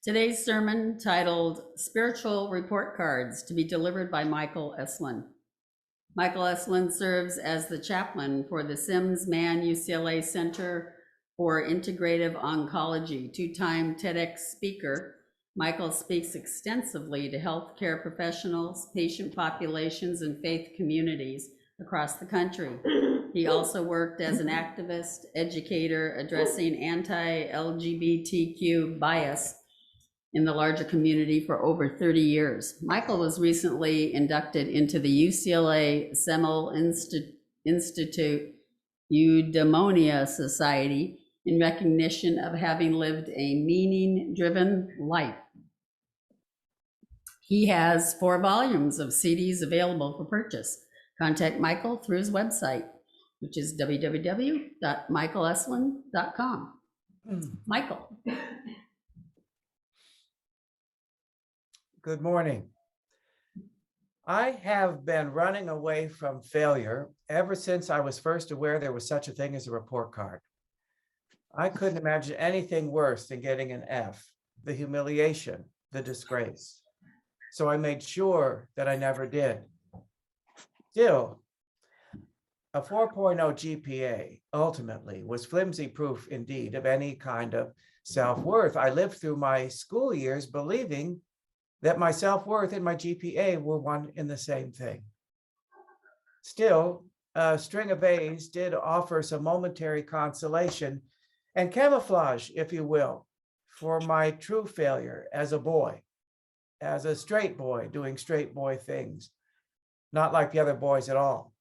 Today's sermon, titled Spiritual Report Cards, to be delivered by Michael Eselun. Michael Eselun serves as the chaplain for the Sims-Mann UCLA Center for Integrative Oncology. Two-time TEDx speaker, Michael speaks extensively to healthcare professionals, patient populations, and faith communities across the country. He also worked as an activist, educator, addressing anti-LGBTQ bias in the larger community for over 30 years. Michael was recently inducted into the UCLA Semel Institute Eudaimonia Society in recognition of having lived a meaning-driven life. He has 4 volumes of CDs available for purchase. Contact Michael through his website, which is www.michaeleselun.com. Michael. Good morning. I have been running away from failure ever since I was first aware there was such a thing as a report card. I couldn't imagine anything worse than getting an F, the humiliation, the disgrace. So I made sure that I never did. Still, a 4.0 GPA ultimately was flimsy proof indeed of any kind of self-worth. I lived through my school years believing that my self-worth and my GPA were one and the same thing. Still, a string of A's did offer some momentary consolation and camouflage, if you will, for my true failure as a boy, as a straight boy doing straight boy things, not like the other boys at all.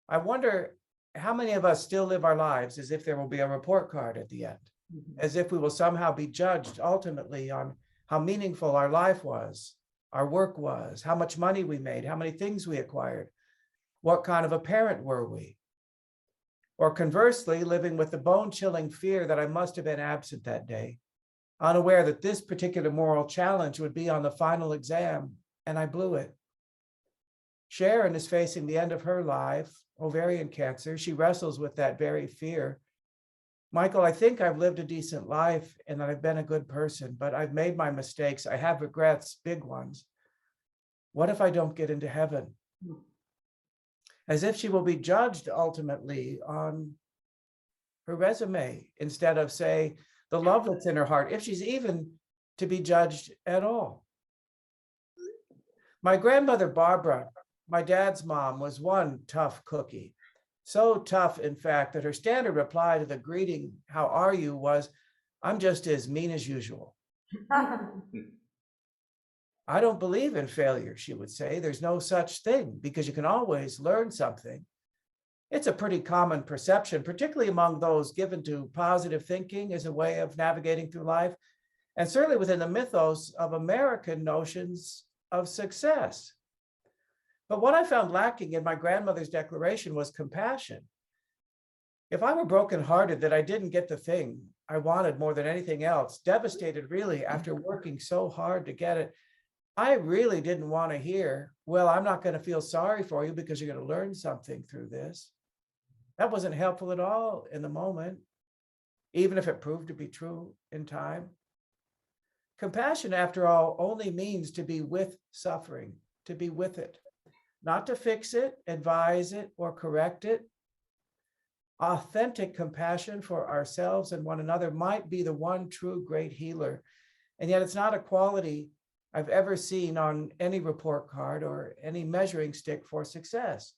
I wonder how many of us still live our lives as if there will be a report card at the end, as if we will somehow be judged ultimately on how meaningful our life was, our work was, how much money we made, how many things we acquired, what kind of a parent were we? Or conversely, living with the bone-chilling fear that I must have been absent that day, unaware that this particular moral challenge would be on the final exam, and I blew it. Sharon is facing the end of her life, ovarian cancer. She wrestles with that very fear. Michael, I think I've lived a decent life and that I've been a good person, but I've made my mistakes. I have regrets, big ones. What if I don't get into heaven? As if she will be judged ultimately on her resume instead of, say, the love that's in her heart, if she's even to be judged at all. My grandmother, Barbara, my dad's mom, was one tough cookie. So tough, in fact, that her standard reply to the greeting, "How are you?" was, "I'm just as mean as usual." I don't believe in failure, she would say. There's no such thing because you can always learn something. It's a pretty common perception, particularly among those given to positive thinking as a way of navigating through life, and certainly within the mythos of American notions of success. But what I found lacking in my grandmother's declaration was compassion. If I were brokenhearted that I didn't get the thing I wanted more than anything else, devastated really after working so hard to get it, I really didn't want to hear, "Well, I'm not going to feel sorry for you because you're going to learn something through this." That wasn't helpful at all in the moment, even if it proved to be true in time. Compassion, after all, only means to be with suffering, to be with it. Not to fix it, advise it, or correct it. Authentic compassion for ourselves and one another might be the one true great healer. And yet it's not a quality I've ever seen on any report card or any measuring stick for success.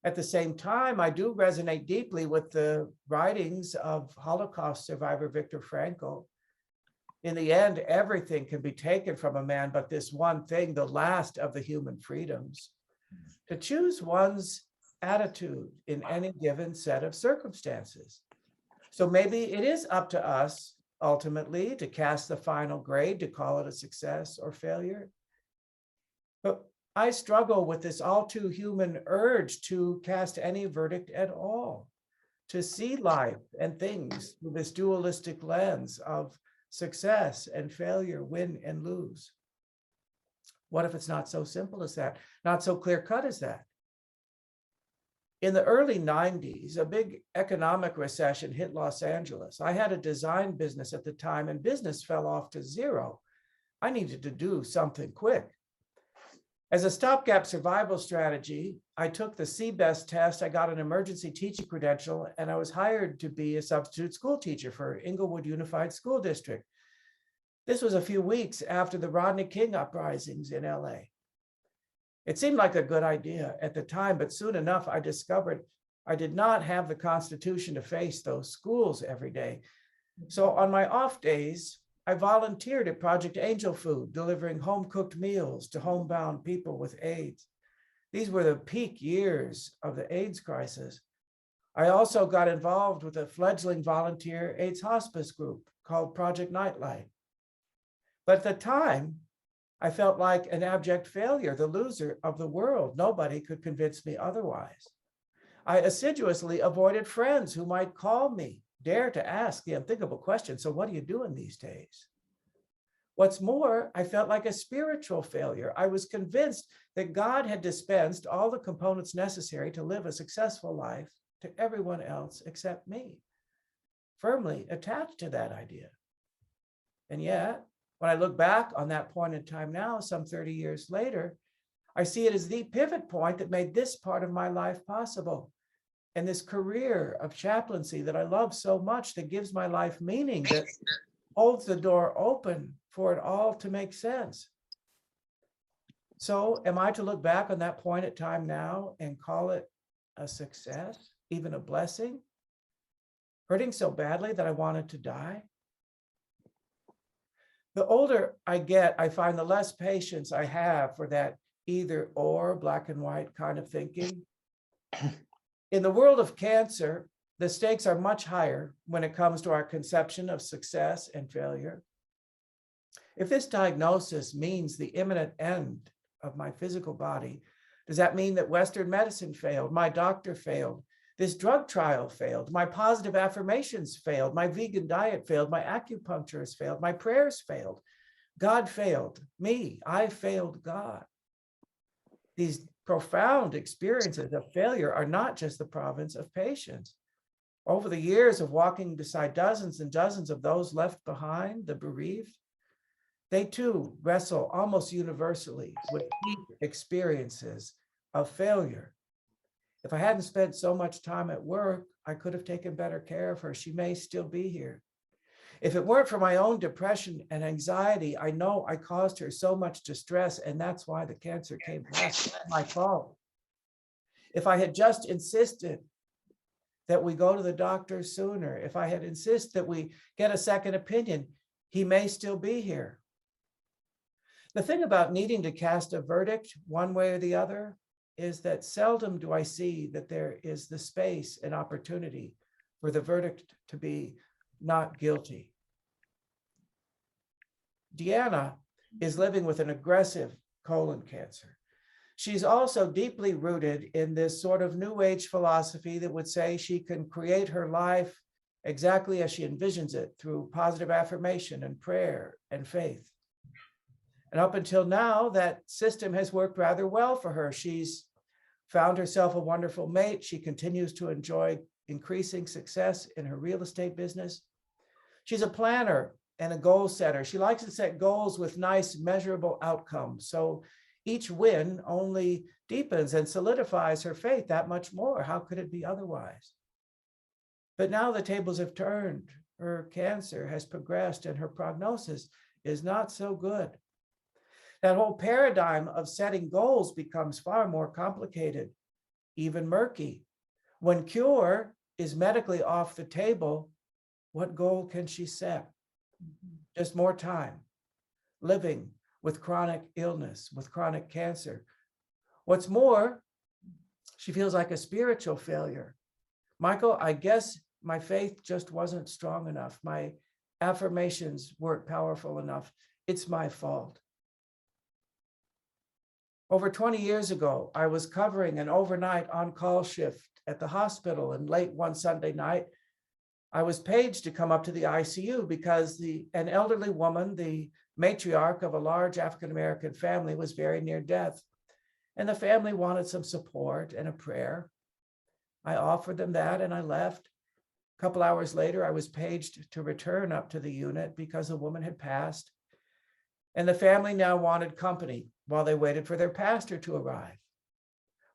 At the same time, I do resonate deeply with the writings of Holocaust survivor Viktor Frankl. In the end, everything can be taken from a man, but this one thing, the last of the human freedoms, to choose one's attitude in any given set of circumstances. So maybe it is up to us ultimately to cast the final grade, to call it a success or failure. But I struggle with this all too human urge to cast any verdict at all, to see life and things through this dualistic lens of success and failure, win and lose. What if it's not so simple as that? Not so clear cut as that? In the early 90s, a big economic recession hit Los Angeles. I had a design business at the time, and business fell off to zero. I needed to do something quick. As a stopgap survival strategy, I took the CBEST test, I got an emergency teaching credential, and I was hired to be a substitute school teacher for Inglewood Unified School District. This was a few weeks after the Rodney King uprisings in LA. It seemed like a good idea at the time, but soon enough, I discovered I did not have the constitution to face those schools every day. So on my off days, I volunteered at Project Angel Food, delivering home-cooked meals to homebound people with AIDS. These were the peak years of the AIDS crisis. I also got involved with a fledgling volunteer AIDS hospice group called Project Nightlight. But at the time, I felt like an abject failure, the loser of the world. Nobody could convince me otherwise. I assiduously avoided friends who might call me, dare to ask the unthinkable question, so what are you doing these days? What's more, I felt like a spiritual failure. I was convinced that God had dispensed all the components necessary to live a successful life to everyone else except me, firmly attached to that idea. And yet, when I look back on that point in time now, some 30 years later, I see it as the pivot point that made this part of my life possible. And this career of chaplaincy that I love so much, that gives my life meaning, that holds the door open for it all to make sense. So am I to look back on that point in time now and call it a success, even a blessing? Hurting so badly that I wanted to die? The older I get, I find the less patience I have for that either or, black and white kind of thinking. In the world of cancer, the stakes are much higher when it comes to our conception of success and failure. If this diagnosis means the imminent end of my physical body, does that mean that Western medicine failed, my doctor failed, this drug trial failed, my positive affirmations failed, my vegan diet failed, my acupuncturist failed, my prayers failed, God failed me, I failed God? These profound experiences of failure are not just the province of patients. Over the years of walking beside dozens and dozens of those left behind, the bereaved, they too wrestle almost universally with deep experiences of failure. If I hadn't spent so much time at work, I could have taken better care of her. She may still be here. If it weren't for my own depression and anxiety, I know I caused her so much distress, and that's why the cancer came back. It's my fault. If I had just insisted that we go to the doctor sooner, if I had insisted that we get a second opinion, he may still be here. The thing about needing to cast a verdict one way or the other is that seldom do I see that there is the space and opportunity for the verdict to be not guilty. Deanna is living with an aggressive colon cancer. She's also deeply rooted in this sort of new age philosophy that would say she can create her life exactly as she envisions it through positive affirmation and prayer and faith. And up until now, that system has worked rather well for her. She's found herself a wonderful mate. She continues to enjoy increasing success in her real estate business. She's a planner and a goal setter. She likes to set goals with nice measurable outcomes. So each win only deepens and solidifies her faith that much more. How could it be otherwise? But now the tables have turned. Her cancer has progressed and her prognosis is not so good. That whole paradigm of setting goals becomes far more complicated, even murky. When cure is medically off the table, what goal can she set? Just more time, living with chronic illness, with chronic cancer. What's more, she feels like a spiritual failure. Michael, I guess my faith just wasn't strong enough. My affirmations weren't powerful enough. It's my fault. Over 20 years ago, I was covering an overnight on-call shift at the hospital, and late one Sunday night, I was paged to come up to the ICU because an elderly woman, the matriarch of a large African-American family, was very near death. And the family wanted some support and a prayer. I offered them that and I left. A couple hours later, I was paged to return up to the unit because a woman had passed. And the family now wanted company while they waited for their pastor to arrive.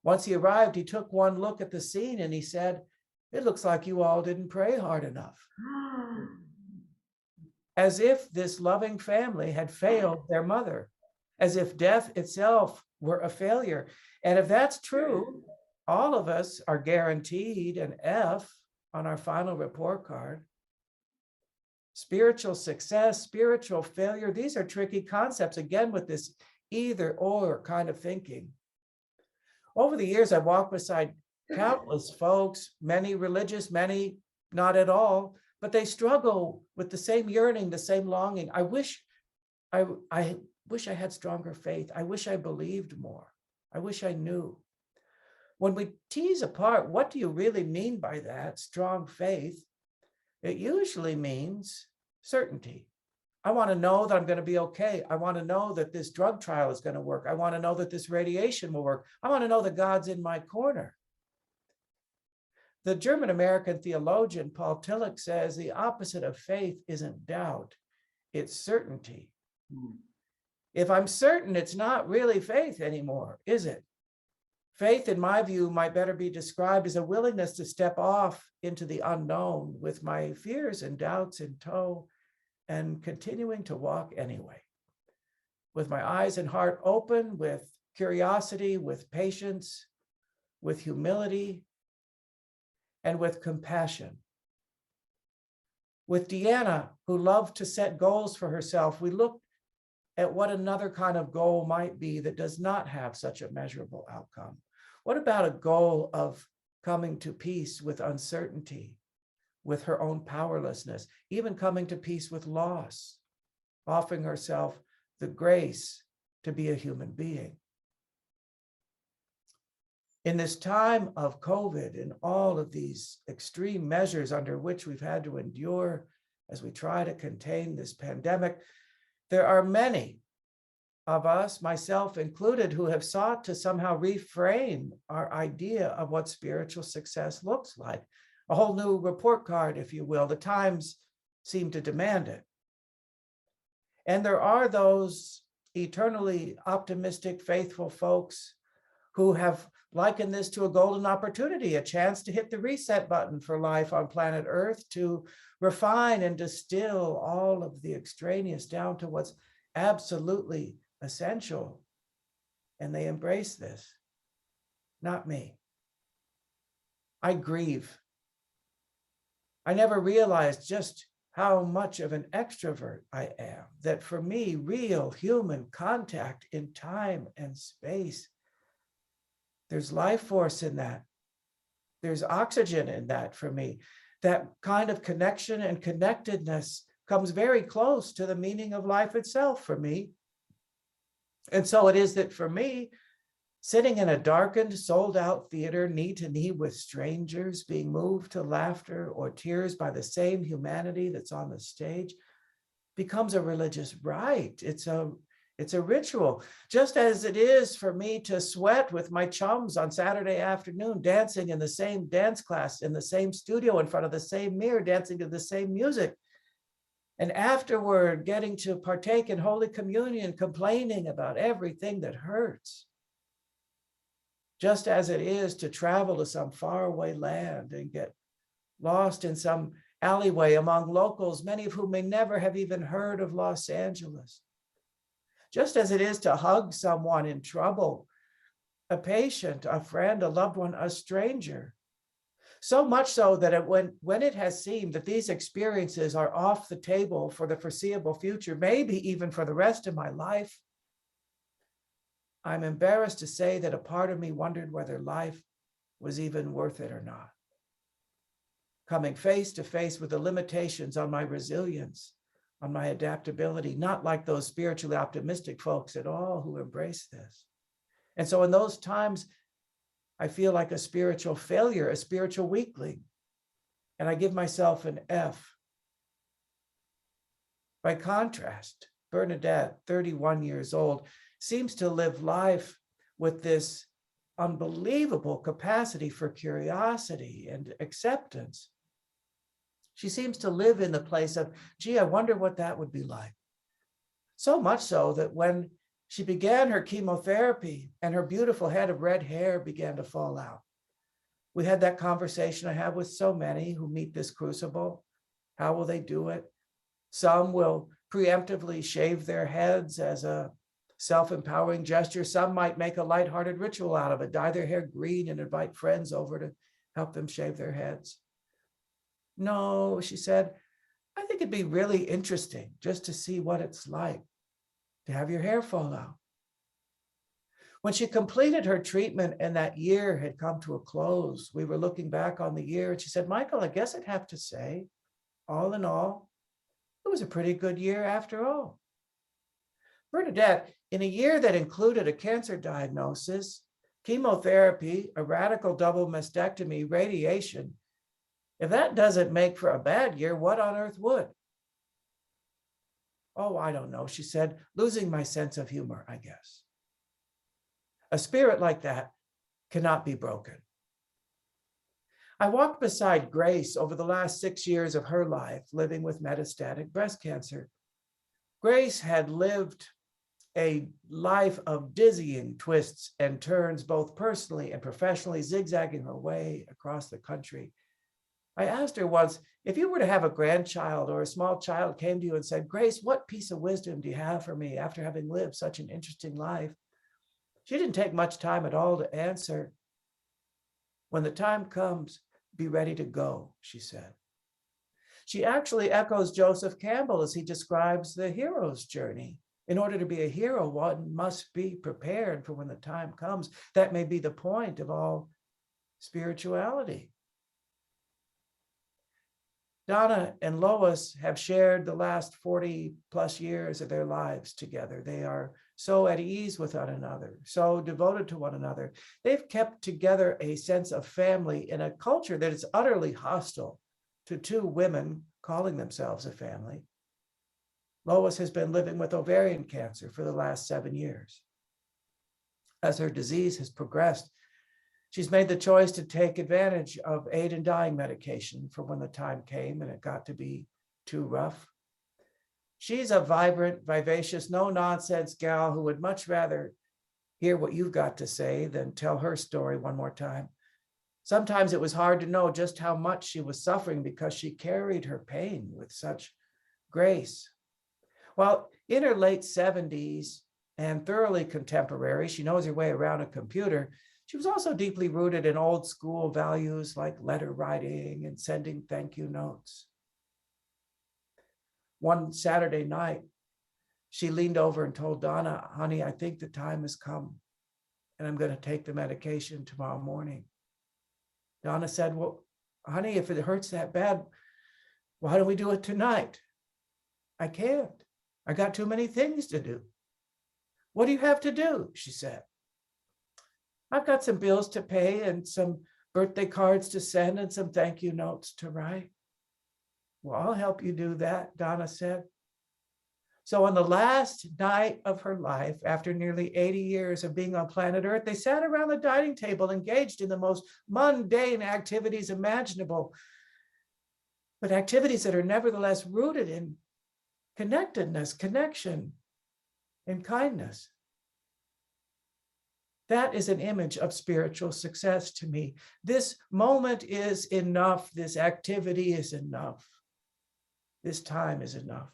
Once he arrived, he took one look at the scene and he said, "It looks like you all didn't pray hard enough." As if this loving family had failed their mother, as if death itself were a failure. And if that's true, all of us are guaranteed an F on our final report card. Spiritual success, spiritual failure, these are tricky concepts, again, with this either or kind of thinking. Over the years, I've walked beside countless folks, many religious, many not at all, but they struggle with the same yearning, the same longing. I wish I had stronger faith. I wish I believed more. I wish I knew. When we tease apart, what do you really mean by that, strong faith? It usually means certainty. I want to know that I'm going to be okay. I want to know that this drug trial is going to work. I want to know that this radiation will work. I want to know that God's in my corner. The German-American theologian Paul Tillich says the opposite of faith isn't doubt, it's certainty. If I'm certain, it's not really faith anymore, is it? Faith, in my view, might better be described as a willingness to step off into the unknown with my fears and doubts in tow and continuing to walk anyway, with my eyes and heart open, with curiosity, with patience, with humility, and with compassion. With Deanna, who loved to set goals for herself, we looked at what another kind of goal might be that does not have such a measurable outcome. What about a goal of coming to peace with uncertainty, with her own powerlessness, even coming to peace with loss, offering herself the grace to be a human being? In this time of COVID and all of these extreme measures under which we've had to endure as we try to contain this pandemic, there are many of us, myself included, who have sought to somehow reframe our idea of what spiritual success looks like. A whole new report card, if you will. The times seem to demand it. And there are those eternally optimistic, faithful folks who have likened this to a golden opportunity, a chance to hit the reset button for life on planet Earth, to refine and distill all of the extraneous down to what's absolutely essential. And they embrace this. Not me. I grieve. I never realized just how much of an extrovert I am, that for me, real human contact in time and space, there's life force in that. There's oxygen in that for me. That kind of connection and connectedness comes very close to the meaning of life itself for me. And so it is that for me, sitting in a darkened, sold-out theater, knee to knee with strangers, being moved to laughter or tears by the same humanity that's on the stage, becomes a religious rite. It's a ritual, just as it is for me to sweat with my chums on Saturday afternoon, dancing in the same dance class, in the same studio, in front of the same mirror, dancing to the same music. And afterward, getting to partake in Holy Communion, complaining about everything that hurts. Just as it is to travel to some faraway land and get lost in some alleyway among locals, many of whom may never have even heard of Los Angeles. Just as it is to hug someone in trouble, a patient, a friend, a loved one, a stranger. So much so that when it has seemed that these experiences are off the table for the foreseeable future, maybe even for the rest of my life, I'm embarrassed to say that a part of me wondered whether life was even worth it or not. Coming face to face with the limitations on my resilience, on my adaptability, not like those spiritually optimistic folks at all who embrace this. And so in those times, I feel like a spiritual failure, a spiritual weakling, and I give myself an F. By contrast, Bernadette, 31 years old, seems to live life with this unbelievable capacity for curiosity and acceptance. She seems to live in the place of, gee, I wonder what that would be like. So much so that when she began her chemotherapy and her beautiful head of red hair began to fall out, we had that conversation I have with so many who meet this crucible. How will they do it? Some will preemptively shave their heads as a self-empowering gesture. Some might make a lighthearted ritual out of it, dye their hair green and invite friends over to help them shave their heads. No, she said, I think it'd be really interesting just to see what it's like to have your hair fall out. When she completed her treatment and that year had come to a close, we were looking back on the year and she said, Michael, I guess I'd have to say, all in all, it was a pretty good year after all. Bernadette, in a year that included a cancer diagnosis, chemotherapy, a radical double mastectomy, radiation, if that doesn't make for a bad year, what on earth would? Oh, I don't know, she said, losing my sense of humor, I guess. A spirit like that cannot be broken. I walked beside Grace over the last 6 years of her life, living with metastatic breast cancer. Grace had lived a life of dizzying twists and turns, both personally and professionally, zigzagging her way across the country. I asked her once, if you were to have a grandchild or a small child came to you and said, Grace, what piece of wisdom do you have for me after having lived such an interesting life? She didn't take much time at all to answer. When the time comes, be ready to go, she said. She actually echoes Joseph Campbell as he describes the hero's journey. In order to be a hero, one must be prepared for when the time comes. That may be the point of all spirituality. Donna and Lois have shared the last 40 plus years of their lives together. They are so at ease with one another, so devoted to one another. They've kept together a sense of family in a culture that is utterly hostile to two women calling themselves a family. Lois has been living with ovarian cancer for the last 7 years. As her disease has progressed, she's made the choice to take advantage of aid in dying medication for when the time came and it got to be too rough. She's a vibrant, vivacious, no-nonsense gal who would much rather hear what you've got to say than tell her story one more time. Sometimes it was hard to know just how much she was suffering because she carried her pain with such grace. While in her late 70s and thoroughly contemporary, she knows her way around a computer, she was also deeply rooted in old school values like letter writing and sending thank you notes. One Saturday night, she leaned over and told Donna, honey, I think the time has come and I'm going to take the medication tomorrow morning. Donna said, well, honey, if it hurts that bad, why don't we do it tonight? I can't. I got too many things to do. What do you have to do? She said. I've got some bills to pay and some birthday cards to send and some thank you notes to write. Well, I'll help you do that, Donna said. So on the last night of her life, after nearly 80 years of being on planet Earth, they sat around the dining table, engaged in the most mundane activities imaginable, but activities that are nevertheless rooted in connectedness, connection, and kindness. That is an image of spiritual success to me. This moment is enough. This activity is enough. This time is enough.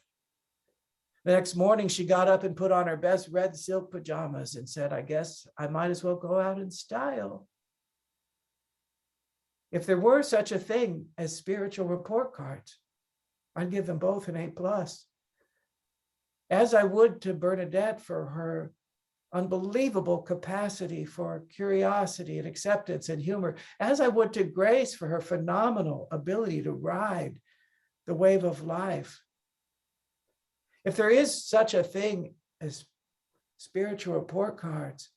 The next morning, she got up and put on her best red silk pajamas and said, I guess I might as well go out in style. If there were such a thing as spiritual report cards, I'd give them both an A+. As I would to Bernadette for her unbelievable capacity for curiosity and acceptance and humor, as I would to Grace for her phenomenal ability to ride the wave of life. If there is such a thing as spiritual report cards,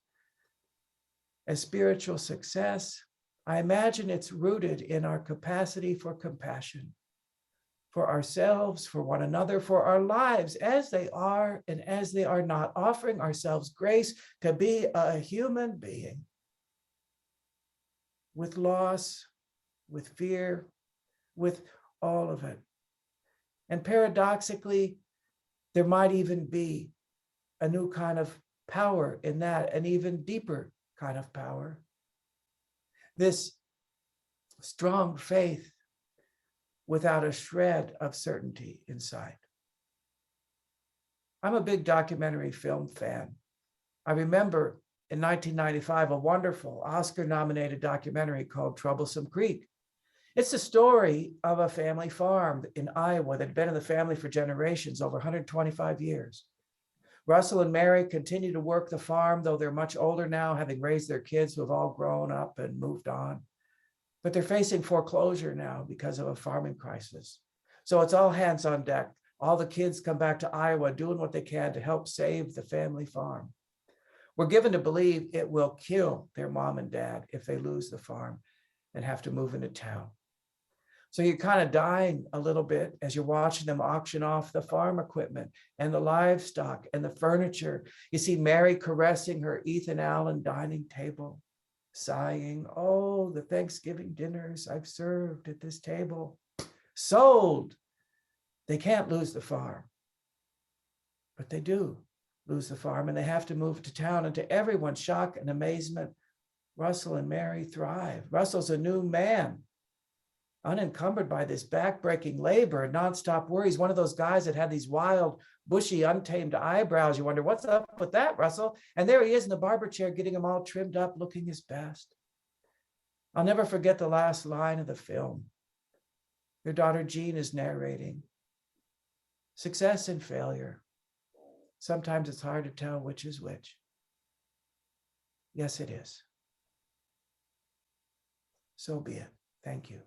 as spiritual success, I imagine it's rooted in our capacity for compassion, for ourselves, for one another, for our lives as they are and as they are not, offering ourselves grace to be a human being with loss, with fear, with all of it. And paradoxically, there might even be a new kind of power in that, an even deeper kind of power. This strong faith without a shred of certainty inside. I'm a big documentary film fan. I remember in 1995, a wonderful Oscar-nominated documentary called Troublesome Creek. It's the story of a family farm in Iowa that had been in the family for generations, over 125 years. Russell and Mary continue to work the farm, though they're much older now, having raised their kids who have all grown up and moved on. But they're facing foreclosure now because of a farming crisis. So it's all hands on deck. All the kids come back to Iowa doing what they can to help save the family farm. We're given to believe it will kill their mom and dad if they lose the farm and have to move into town. So you're kind of dying a little bit as you're watching them auction off the farm equipment and the livestock and the furniture. You see Mary caressing her Ethan Allen dining table, sighing, oh, the Thanksgiving dinners I've served at this table. Sold. They can't lose the farm, but they do lose the farm and they have to move to town. And to everyone's shock and amazement, Russell and Mary thrive. Russell's a new man, unencumbered by this backbreaking labor and nonstop worries. One of those guys that had these wild, bushy, untamed eyebrows. You wonder, what's up with that, Russell? And there he is in the barber chair, getting them all trimmed up, looking his best. I'll never forget the last line of the film. Your daughter Jean is narrating. Success and failure. Sometimes it's hard to tell which is which. Yes, it is. So be it. Thank you.